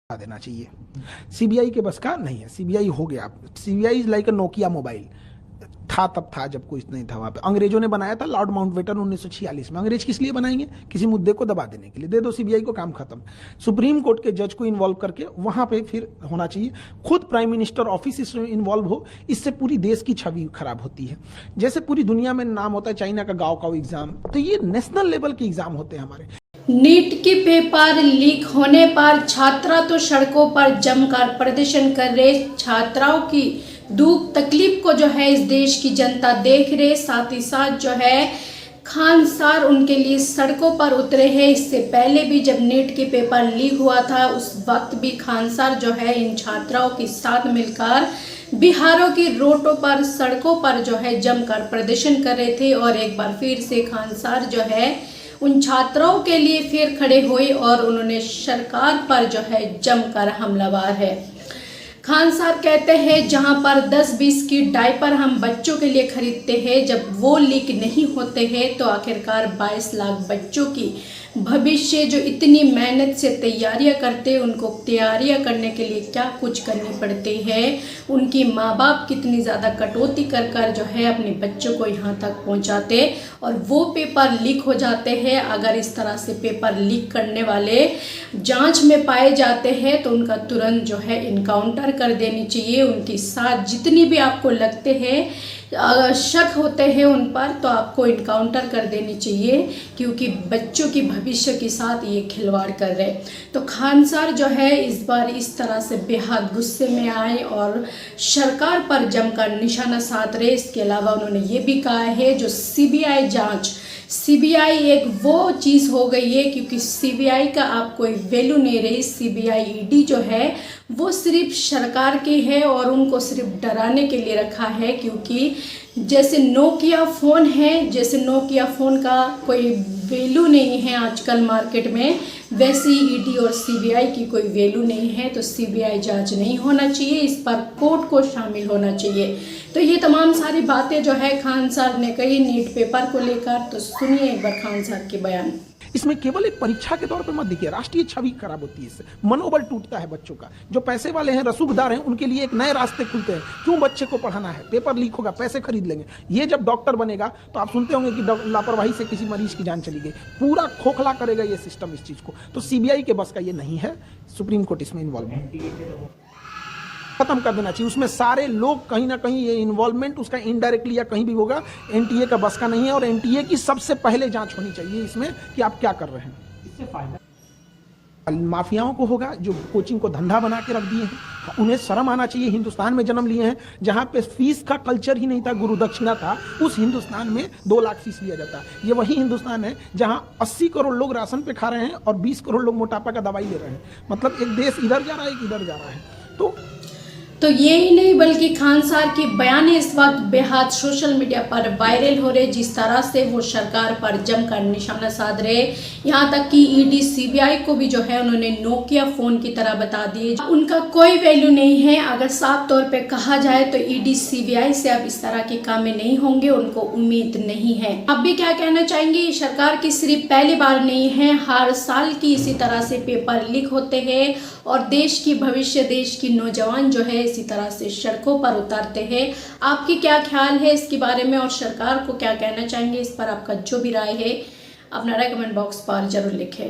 देना चाहिए। सीबीआई के बस का नहीं है। सीबीआई हो गया। CBI is like a Nokia mobile. था तब था जब कुछ नहीं था वहां पे। अंग्रेजों ने बनाया था लॉर्ड माउंटबेटन 1946 में। अंग्रेज किस लिए बनाएंगे? किसी मुद्दे को दबा देने के लिए। दे दो सीबीआई को, काम खत्म। सुप्रीम कोर्ट के जज को इन्वॉल्व करके वहां पे फिर होना चाहिए। खुद प्राइम मिनिस्टर ऑफिस इसमें इन्वॉल्व हो। इससे पूरी देश की छवि खराब होती है। जैसे पूरी दुनिया में नाम होता है चाइना का गाँव का एग्जाम, तो ये नेशनल लेवल के एग्जाम होते हैं हमारे। नीट के पेपर लीक होने पर छात्रा तो सड़कों पर जमकर प्रदर्शन कर रहे। छात्राओं की दुख तकलीफ को जो है इस देश की जनता देख रहे। साथ ही साथ जो है खान सर उनके लिए सड़कों पर उतरे हैं। इससे पहले भी जब नीट के पेपर लीक हुआ था उस वक्त भी खान सर जो है इन छात्राओं के साथ मिलकर बिहारों की रोडों पर सड़कों पर जो है जमकर प्रदर्शन कर रहे थे। और एक बार फिर से खान सर जो है उन छात्राओं के लिए फिर खड़े हुए और उन्होंने सरकार पर जो है जमकर हमलावर है। खान सर कहते हैं जहां पर 10-20 की डायपर हम बच्चों के लिए खरीदते हैं, जब वो लीक नहीं होते हैं तो आखिरकार 22 लाख बच्चों की भविष्य जो इतनी मेहनत से तैयारियां करते हैं उनको तैयारियां करने के लिए क्या कुछ करनी पड़ती है। उनकी माँ बाप कितनी ज़्यादा कटौती कर कर जो है अपने बच्चों को यहाँ तक पहुँचाते और वो पेपर लीक हो जाते हैं। अगर इस तरह से पेपर लीक करने वाले जांच में पाए जाते हैं तो उनका तुरंत जो है इनकाउंटर कर देनी चाहिए। उनके साथ जितनी भी आपको लगते हैं शक होते हैं उन पर तो आपको इनकाउंटर कर देनी चाहिए, क्योंकि बच्चों की भविष्य के साथ ये खिलवाड़ कर रहे। तो खान सर जो है इस बार इस तरह से बेहद गुस्से में आए और सरकार पर जमकर निशाना साध रहे। इसके अलावा उन्होंने ये भी कहा है जो सीबीआई जांच, सीबीआई एक वो चीज़ हो गई है क्योंकि सीबीआई का आप कोई वैल्यू नहीं रही। सीबीआई ईडी जो है वो सिर्फ सरकार की है और उनको सिर्फ डराने के लिए रखा है, क्योंकि जैसे नोकिया फ़ोन है, जैसे नोकिया फ़ोन का कोई वैल्यू नहीं है आजकल मार्केट में, वैसे ही ईडी और सीबीआई की कोई वैल्यू नहीं है। तो सीबीआई जांच नहीं होना चाहिए, इस पर कोर्ट को शामिल होना चाहिए। तो ये तमाम सारी बातें जो है खान सर ने कही नीट पेपर को लेकर। तो सुनिए एक बार खान सर के बयान। इसमें केवल एक परीक्षा के तौर पे मत देखिए, राष्ट्रीय छवि खराब होती है इससे। मनोबल टूटता है बच्चों का। जो पैसे वाले हैं, रसूखदार हैं, उनके लिए एक नए रास्ते खुलते हैं। क्यों बच्चे को पढ़ाना है? पेपर लीक होगा, पैसे खरीद लेंगे। ये जब डॉक्टर बनेगा तो आप सुनते होंगे कि लापरवाही से किसी मरीज की जान चली गई। पूरा खोखला करेगा ये सिस्टम इस चीज को। तो सीबीआई के बस का ये नहीं है। सुप्रीम कोर्ट इसमें इन्वॉल्व है, खत्म कर देना चाहिए। उसमें सारे लोग कहीं ना कहीं ये इन्वॉल्वमेंट उसका इनडायरेक्टली या कहीं भी होगा। एनटीए का बस का नहीं है और एनटीए की सबसे पहले जांच होनी चाहिए इसमें कि आप क्या कर रहे हैं। इससे फायदा माफियाओं को होगा जो कोचिंग को धंधा बना के रख दिए हैं। उन्हें शर्म आना चाहिए। हिंदुस्तान में जन्म लिए हैं जहां पे फीस का कल्चर ही नहीं था, गुरु दक्षिणा था। उस हिंदुस्तान में 2 लाख फीस लिया जाता है। ये वही हिंदुस्तान है जहां 80 करोड़ लोग राशन पे खा रहे हैं और 20 करोड़ लोग मोटापा का दवाई ले रहे हैं। मतलब एक देश इधर जा रहा है, एक इधर जा रहा है। तो ये ही नहीं बल्कि खान सर के बयान इस वक्त बेहद सोशल मीडिया पर वायरल हो रहे। जिस तरह से वो सरकार पर जमकर निशाना साध रहे, यहाँ तक कि ईडी सीबीआई को भी जो है उन्होंने नोकिया फोन की तरह बता दिए। उनका कोई वैल्यू नहीं है। अगर साफ तौर पे कहा जाए तो ईडी सीबीआई से अब इस तरह के काम में नहीं होंगे, उनको उम्मीद नहीं है। अब भी क्या कहना चाहेंगे? सरकार की सिर्फ पहली बार नहीं है, हर साल की इसी तरह से पेपर लीक होते हैं और देश की भविष्य, देश की नौजवान जो है इसी तरह से सड़कों पर उतारते हैं। आपकी क्या ख्याल है इसके बारे में और सरकार को क्या कहना चाहेंगे? इस पर आपका जो भी राय है अपना राय कमेंट बॉक्स पर जरूर लिखें।